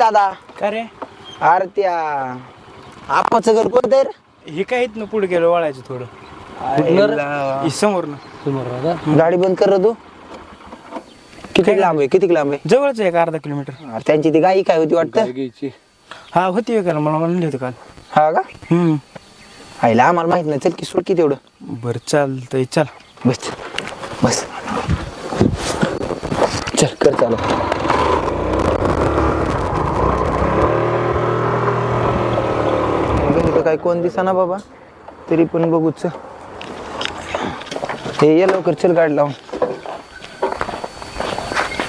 दादा का रे अरे त्या आपाचं घर कोणतं आहे रे? हे काय इथनं पुढे गेलो वळायचं थोडं समोर ना गाडी बंद कर रे तू. किती लांब आहे किती लांब आहे? जवळच आहे 1/2 किलोमीटर. अरे त्यांची ती गाई काय होती वाटतं? हा होती का मला म्हणले होते काल. हा का आईला आम्हाला माहित नाही. चल की सोड की तेवढं. बरं चालतंय चल. बस बस चल कर चालू. काय कोण दिसा ना बाबा तरी पण बघूच. हे ये लवकर चल गाडी लावून.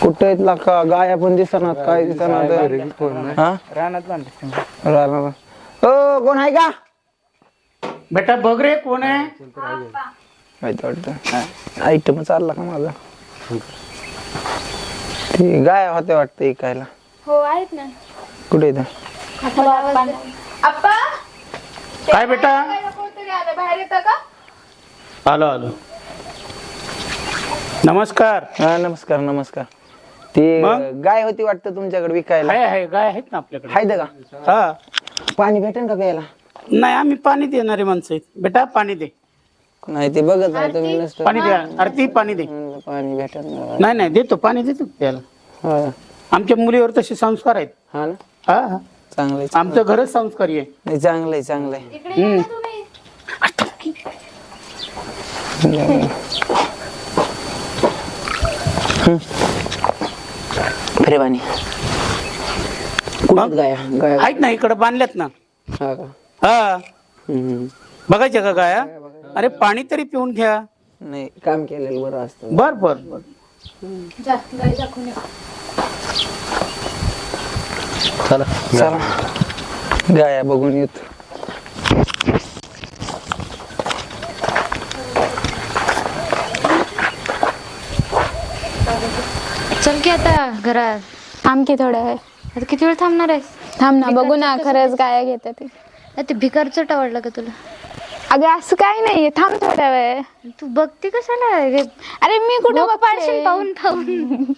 कुठं आहेत लाका गाया पण दिसणार काय दिसणार. हा रानात बांधले. राहणार. हो कोण आहे का? बेटा बघ रे कोण आहे? माहिती वाटतं आयटम चालला का माझा. ते गाय होते वाटतं ऐकायला. हो आहेत ना. कुठे इथं? आप्पा काय बेटा? कोणतरी आलं बाहेर येतं का? आलो आलो. नमस्कार. हा नमस्कार नमस्कार. ती गाय होती वाटतं तुमच्याकडे विकायला. आहे गाय आहेत ना आपल्याकडे. आहे का? हा पाणी भेटेल का प्यायला? नाही आम्ही पाणी देणारे माणसं आहेत. बेटा पाणी दे. नाही ते बघत नाही तुम्ही नसतं. पाणी द्या. आरती पाणी दे. पाणी भेटेल ना. नाही नाही देतो पाणी देतो त्याला. हा आमच्या मुलीवर तसे संस्कार आहेत. हा ना हा हा चांगलंय. आमचं घरच संस्कारी आहे. नाही चांगलंय चांगलंय. इकडे या ना तुम्ही. अरे पाणी कुठं गाया गाया आहेत ना इकडे बांधल्यात ना. हा का? हा हम्म. बघायच्या का गाया? अरे पाणी तरी पिऊन घ्या. नाही काम केलेलं बरं असतं. बर बर बर. जा गाडी दाखवून या. चला गाया बघून येत. चल की आता घरात. थांब की थोड्या वेळ. आता किती वेळ थांबणार आहेस? थांब ना बघू ना खरंच गाया घेते ती. ते भिकारचट आवडलं का तुला? अगं असं काही नाहीये. थांब थोड्या वेळ. तू बघते कशाला? अरे मी कुठं पाडशील पाहून पाहून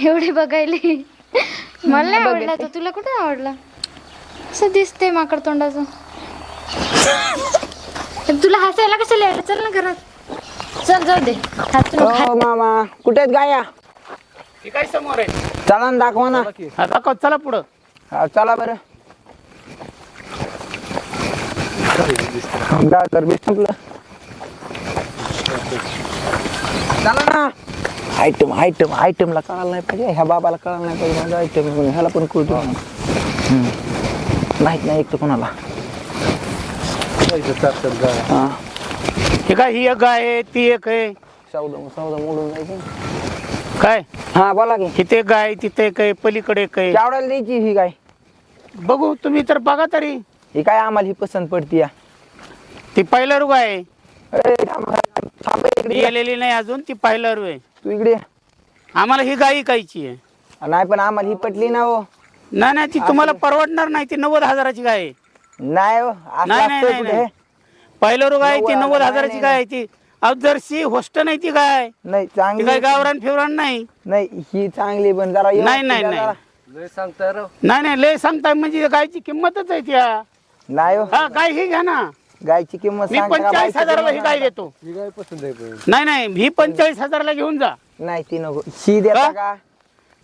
एवढे बघायले. मला नाही आवडला तो. तुला कुठं आवडला? असं दिसते माकड तोंडाचं. तुला हसायला कशाला यायला? चल ना घरात. चल जाऊ दे. हो मामा कुठे आहेत गाया? हे काय समोर आहे? चला ना दाखवा ना. हा दाखव चला पुढं. हा, चला बरं. गाय तर बी संपलं. चला ना. आयटम आयटम आयटमला कळायला नाही पाहिजे. ह्या बाबाला कळायला नाही पाहिजे माझा आयटम. ह्याला पण कळतो. माहित नाही एक तर कोणाला. हा हे काय ही एक गाय आहे ती एक आहे. सौदा सौदा मोडून जायचं. काय हा बोला की. इथे एक गाय तिथे एक आहे पलीकडे एक आहे. केवढ्याला द्यायची ही गाय? बघू तुम्ही तर बघा तरी. ही काय आम्हाला ही पसंत पडती या. ती पहिला रुग आहे. अरे, थांब इकडे ती ये. आलेली नाही अजून. ती पहिला रू आहे. तू इकडे ये. आम्हाला ही गाय ऐकायची आहे. नाही पण आम्हाला ही पटली ना हो. नाही नाही ती तुम्हाला परवडणार नाही. ती 90,000ची गाय आहे. नाही हो असं नाही नाही असतं नाही कुठे? नाही. पहिलं रुग आहे ती 90,000ची नाही, गाय आहे ती. अहो जर्सी होस्ट नाही ती गाय. नाही ती चांगली गाय गावरान फिवरान नाही. नाही ही चांगली पण जरा नाही नाही नाही नाही नाही लय सांगताय म्हणजे गायची किंमतच आहे त्या. नाही हो हा गाय ही घ्या ना. गायची किंमत मी सांगता का? 45,000ला ही गाय देतो. नाही नाही ही 45,000ला घेऊन जा. नाही ती नको. ही देता हा? का?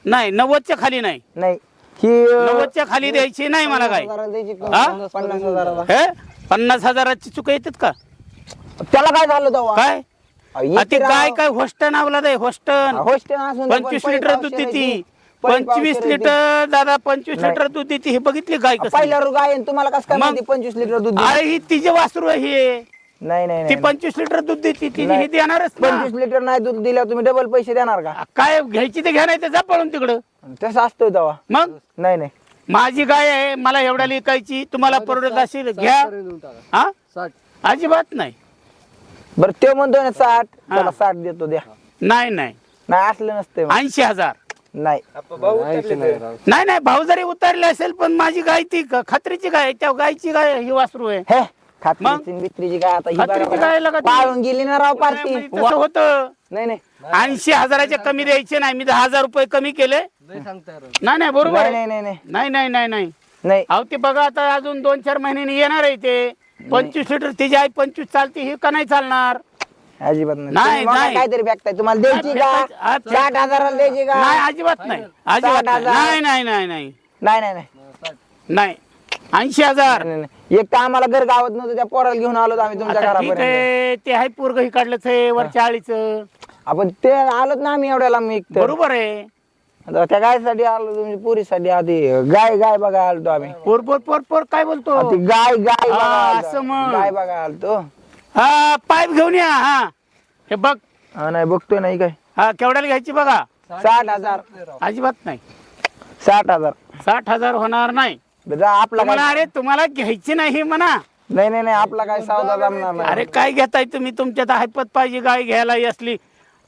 नाही 90च्या खाली नाही. नाही ही 90च्या खाली द्यायची नाही मला गाय. 50,000 द्यायची का? हा? 50,000 हे 50,000ची चुक येतात का? त्याला काय झालं तेव्हा? काय अहो, ती गाय काय होस्टन आवला दे होस्टन. हॉस्टेल असून पण 25 पळी लिटर दूध पावशेर देती. येते. पळी 25 पावशेर लिटर दादा 25 नाही. लिटर दूध देते. हे बघितली गाय कसं? पहिला रुग आहे आणि तुम्हाला कसं काय मग? माहिती 25 लिटर दूध देईल? अरे ही तिचे वासरू आहे हे. नाही नाही ती नाही 25 लिटर दूध देते. तिने नाही. हे देणारच ना. 25 लिटर नाही दूध दिल्यावर तुम्ही डबल पैसे देणार का? काय घ्यायची ते घ्या नाही तर जा पळून तिकडं. तसं असतो तेव्हा. मग नाही नाही माझी गाय आहे मला एवढ्या विकायची. तुम्हाला परवडत असेल घ्या. हा अजिबात नाही. बरं ते म्हणतो ना 60. हा. त्याला 60 देतो द्या. नाही नाही नाही असलं नसते 80,000. नाही नाही नाही भाव जरी उतरले असेल पण माझी गाय ती खात्रीची गाय आहे. त्या गायची गाय ही वासरू आहे. हे खात्रीची बित्रीची काय आता ही खात्रीची बघा गाय बरं. लागत पाळून गेली ना राव पार्टी. तसं होतं. नाही नाही 80,000च्या कमी द्यायचे नाही. मी 10,000 रुपये कमी केले. नाही नाही बरोबर नाही आहे. नाही नाही नाही नाही नाही नाही नाही अहो ते बघा आता अजून 2-4 महिन्यांनी येणार आहे ते 25 लिटर तिची आई 25 चालते हे का नाही चालणार अजिबात नाही नाही, तुम्ही मला नाही. काहीतरी बॅगताय तुम्हाला द्यायची का नाही, 60,000 द्यायची का नाही अजिबात नाही अजिबात नाही 60,000. नाही नाही नाही नाही नाही नाही नाही नाही 80,000 नाही, नाही. एक तर आम्हाला घर गावात नव्हतं त्या पोराला घेऊन आलो आम्ही तुमच्या आता ठीक घरापर्यंत आहे ते आहे पोरग ही काढलंच आहे वरच्या आळीचं आपण ते आलोच ना आम्ही एवढ्याला मी एकतर. बरोबर आहे आता त्या गायसाठी आलो तुमच्या पुरीसाठी आधी गाय गाय बघा आलतो आम्ही पोर पोर पोर पोर काय बोलतो ती गाय गाय बघा हा, आलतो असं आम्ही. मग. गाय बघा आलतो हा पाईप घेऊन या हा हे बघ हा नाही बघतोय नाही काय हा केवढ्याला घ्यायची बघा 60,000 अजिबात नाही 60,000 60,000 होणार नाही जा आपला तुम्हाला काय अरे तुम्हाला घ्यायची नाही म्हणा नाही नाही नाही आपला काय सौदा जमणार नाही अरे काय घेताय तुम्ही तुमच्यात हायपत पाहिजे गाय घ्यायला ही असली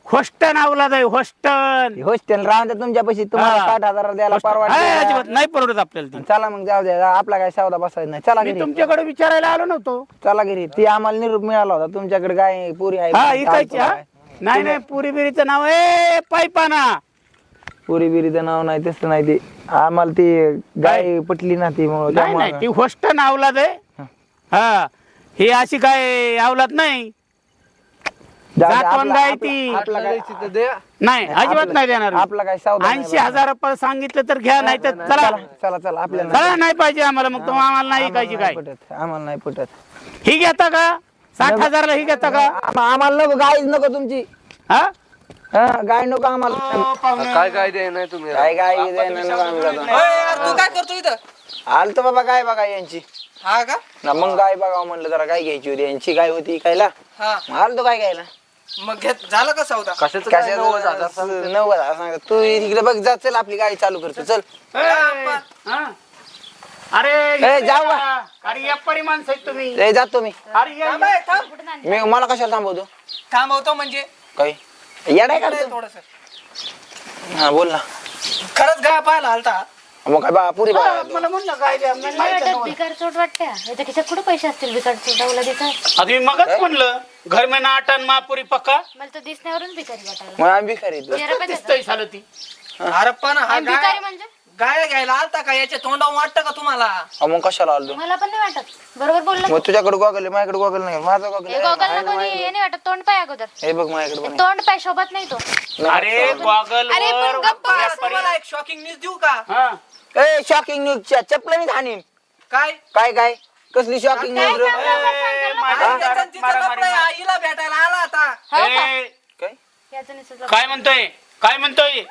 होस्टन अवलाद आहे होस्टन हॉस्टेल राहून द्या तुमच्या पैसे तुम्हाला 60,000 द्यायला अजिबात परवानगी नाही परवडत आपल्याला ती. चला मग जाऊ द्या आपला काय सौदा बसायचा नाही चला मी घरी तुमच्याकडे विचारायला आलो नव्हतो चला घरी ती आम्हाला निरूप मिळाला होता तुमच्याकडे गाय पुरी हा आहे इकायची हा नाही नाही पुरी बिरीचं नाव आहे पायपाना पुरी बिरीचं नाव नाही तसं नाही ते आम्हाला ती गाय पटली ना ती म्हणून नाही नाही ती होस्टन अवलाद आहे हा ही अशी काय अवलाद नाही जातवन गाय ती नाही अजिबात नाही देणार आपला काय सौदा नाही 80,000 रुपये सांगितलं तर घ्या नाही तर चला चला चला आपल्याला चला नाही पाहिजे आम्हाला मग तुम्ही आम्हाला नाही ऐकायची काय पटत आम्हाला नाही पटत ही घेता का 60,000 ही घेता का आम्हाला नको गायच नको तुमची हा हा गाय नको आम्हाला काय काय दे नाही तुम्ही काय गाय देणार नको आम्ही जातो. तू काय करतो इथं आलतो बाबा गाय बघा यांची हा का ना मग गाय बघा म्हणलं जरा गाय घ्यायची होती यांची गाय होती कायला हा आलतो काय घ्यायला मग घेत झालं का सौदा कशाचं 90,000 सांगत तू इकडे बघ जा चल आपली गाडी चालू करतो चल हा? अरे ए, जाऊ बा. अरे या परिमाण सहित तुम्ही ए, जातो मी अरे या- थांब, थांब. मी मला कशाला थांबवतो थांबवतो म्हणजे काही येडाय का तू? थोडस हा बोल ना खरंच गाय पाहायला आलता मग काय बा पुरी बघा मला म्हणलं काय द्या मी मला माहित वाटत नव्हतं. भिकार चोट वाटते याच्या खिशात कुठे पैसे असतील भिकार चोटावला दिसत आधी मगच म्हणलं घर में नाटन महापुरी पक्का मला तर दिसण्यावरून भिकारी वाटायला मग आम्ही भिकारी तू चेहरा पण त्याचा. दिसतंय झालं ती अरे पण हा आणि भिकारी गाय म्हणजे गाय घ्यायला आलता का याच्या तोंडावर वाटतं का तुम्हाला मग कशाला आलो मला पण नाही वाटत बरोबर बोलला मग तुझ्याकडे गॉगल आहे माझ्याकडे गॉगल नाही माझा गॉगल हे गॉगल नको हे नाही वाटत तोंड पाय अगोदर हे बघ माझ्याकडे पण तोंड पाय शोभत नाही तो अरे गॉगल अरे, पण वर गप्पा, व्यापारी- तुम्हाला एक शॉकिंग न्यूज देऊ का हा. ए शॉकिंग न्यूज चपलं मी धानीन काय काय काय कसली शॉकिंग काय न्यूज सांगू? ए, माझ्या अरे, त्याचा दारात तिचा मारामारी लफडा नाही. आईला भेटायला आला आता हो का? ए, काय याचं निसर्ग- काय म्हणतोय काय म्हणतोय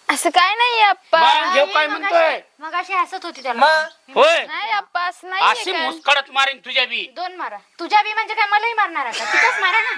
असं काय नाही अप्पा मग घेऊ काय म्हणतोय मग अशी हसत होती त्याला मग होय नाही अप्पा असं नाही अशी मुस्कडत मारीन तुझ्या बी दोन मारा तुझ्या बी म्हणजे काय मलाही मारणार आता तिथंच मारा ना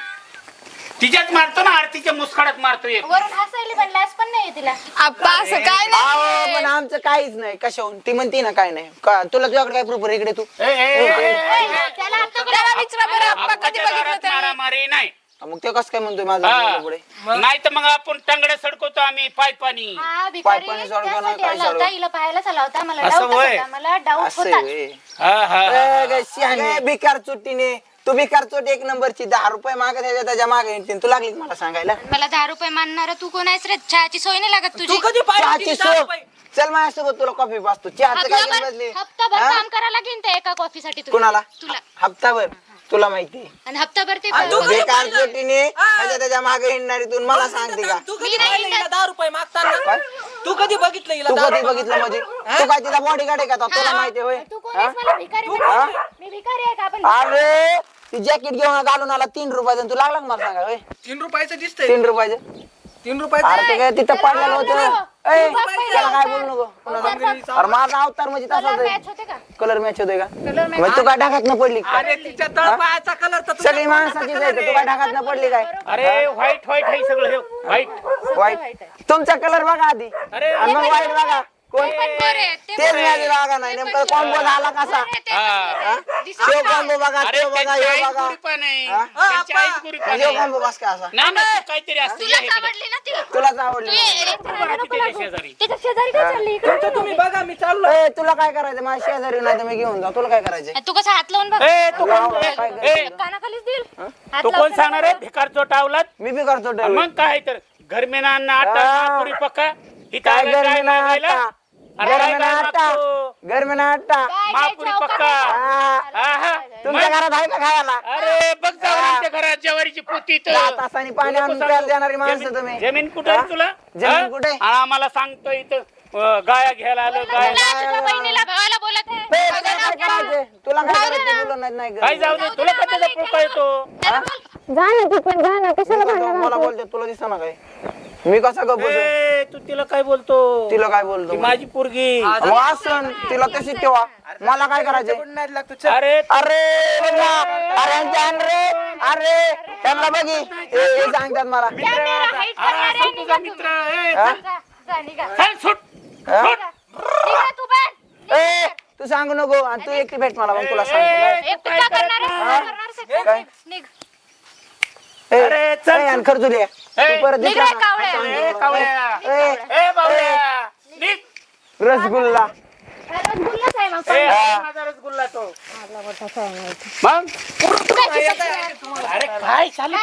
तिच्यात मारतो ना आरतीच्या मुस्कडत मारतोय वरून हसायली पण लाज पण नाही तिला अप्पा असं काय अहो, नाही पण आमचं काहीच नाही कशाहून ती म्हणती ना काय नाही का तुला तुझ्याकडे काय प्रूफ इकडे तू त्याला आता त्याला विचारा बरं अप्पा कधी बघितलं त्याने मारामारी नाही मग ते कसं काय म्हणतोय माझं पुढे नाही तर मग आपण टांगड्या सडकवतो आम्ही पाय पाणी हा भिकारी पायपाने सोडतो ना, त्यासाठी काय आला होता सोडव? हिला पाहायलाच आला होता मला असं डाऊट होय? होता मला डाऊट असं होता आहे. हा, हा, हा. ए, काय शहाणे, भिकार चोट्टीने तू भिकार चोट एक नंबरची 10 रुपये मागत आहे त्याच्या मागे येतील. तू लागली का मला सांगायला मला 10 रुपये मानणार तू कोण आहेस रे चहाची सोय नाही लागत तू तुझी कधी पाहिलं चहाची तिची सो दहा रुपये? चल माझ्यासोबत तुला कॉफी पाचतो चहाचं काय घेऊन बसली हप्ताभर हा? काम करायला लागेल त्या एका कॉफीसाठी कोणाला तुला हप्ताभर तुला माहिती आणि हप्ताभर ते आणि तू कधी बेकार पाहिलं? चोटीने हा. त्याच्या मागे हिंडणारी तू मला सांगते का तू कधी मी नाही पाहिलं हिला 10 रुपये मागताना काय? तू कधी बघितलं हिला तू 10 कधी रुपये बघितलं म्हणजे तू काय तिचा बॉडी गार्ड आहे का तो? तुला माहिती होय तू कोण आहेस मला भिकारी म्हणते? मी भिकारी आहे का आपण अरे ती जॅकेट घेऊन घालून आला 3 रुपयाचं तू लागला का मला सांगा होय 3 रुपयाचं दिसतंय 3 रुपयाचं 3 रुपयाचं अरे ते काय तिथं पडलेलं होतं ए, तू बघ त्याला काय बोलू नको कोणाला? अरे माझा अवतार म्हणजे कलर तसाच मॅच होते का कलर मॅच होतोय का कलर मॅच मग तू काय ढाकात न पडली का? अरे तिच्या तळपायाचा कलर तर तुझ्या सगळी माणसाचीच आहे तू काय ढाकात न पडली काय अरे व्हाईट व्हाईट हे सगळं हे व्हाईट वाईट तुमचा कलर बघा आधी अरे आणि मग वाईट बघा कोण ते तेच माझी जागा नाही नेमकं कॉम्बो झाला कसा हा. शिव कॉम्बो बघा अरे शिव बघा त्यांची हे आईच बघा गुरीपण आहे. हा? त्यांची आईच गुरीपण शिव आहे. कॉम्बो बस का असा नाही नाही तू काहीतरी असते तुलाच हे इकडे. आवडली ना ती तुलाच आवडली त्याच्या शेजारी त्याच्या शेजारी काय चालली तुमचं तुम्ही बघा मी चाललो ए तुला काय करायचं माझ्या शेजारी नाही तर मी घेऊन जा तुला काय करायचंय तू कसं हात लावून बघ ए तू लावा, कोण काय ए, कानाखालीच देईल हात तू लावून कोण सांगणार आहे भिकार चोटावलात मी बी करतो मग काय तर घर में ना हा. नाटक पुरी पक्का इथं काय आलं घर काय में ना मागायला? आटा अरे घर काय में ना काय आटा मागतो? घर में ना आटा महापुरी पक्का हा. आहा. तुमच्या घरात आहे का खायला अरे बघ जाऊन आमच्या घरात ज्वारीची पोती तर. 10 तासांनी पाणी आणून प्यायला देणारी माणसं तुम्ही जमीन कुठे आहे तुला जमीन हा? कुठे? आणि आम्हाला सांगतो इथं गाया घ्यायला आलं गाया तुझ्या बहिणीला भावाला बोलत आहे. ए, तुला काय करायचंय? तुला काय करायचं बोलून नाही काय जाऊ दे तुला कशाचा पुळका येतो जा ना तू पण जा ना कशाला भांडण मला बोलते तुला दिसत ना काय मी कसा गप बसू? ए, तू तिला काय बोलतो तिला काय ती बोलतो माझी पोरगी मग असं तिला तशीच ठेवा मला काय करायचंय अरे अरे ना, अरे जान रे अरे त्यांना बघी हे सांगतात मला अरे असं तुझा मित्र ए, हा? जा निघा चल सुट हा? निघा तू पण ए, तू सांगू नको आणि तू एकटी भेट मला मग तुला ए, सांगतो तू काय करत नाही? काय? निघ ए, अरे, चल, ए, आणि खर्चुली आहे. ए, तू परत निघ दिसला रे, ना, कावळ्या. सांगतो ए, तुला. कावळ्या. ए, ए बावळ्या निघ. रसगुल्ला रसगुल्लाच आहे मग ए, हा माझा रसगुल्ला तो मग अरे काय चालू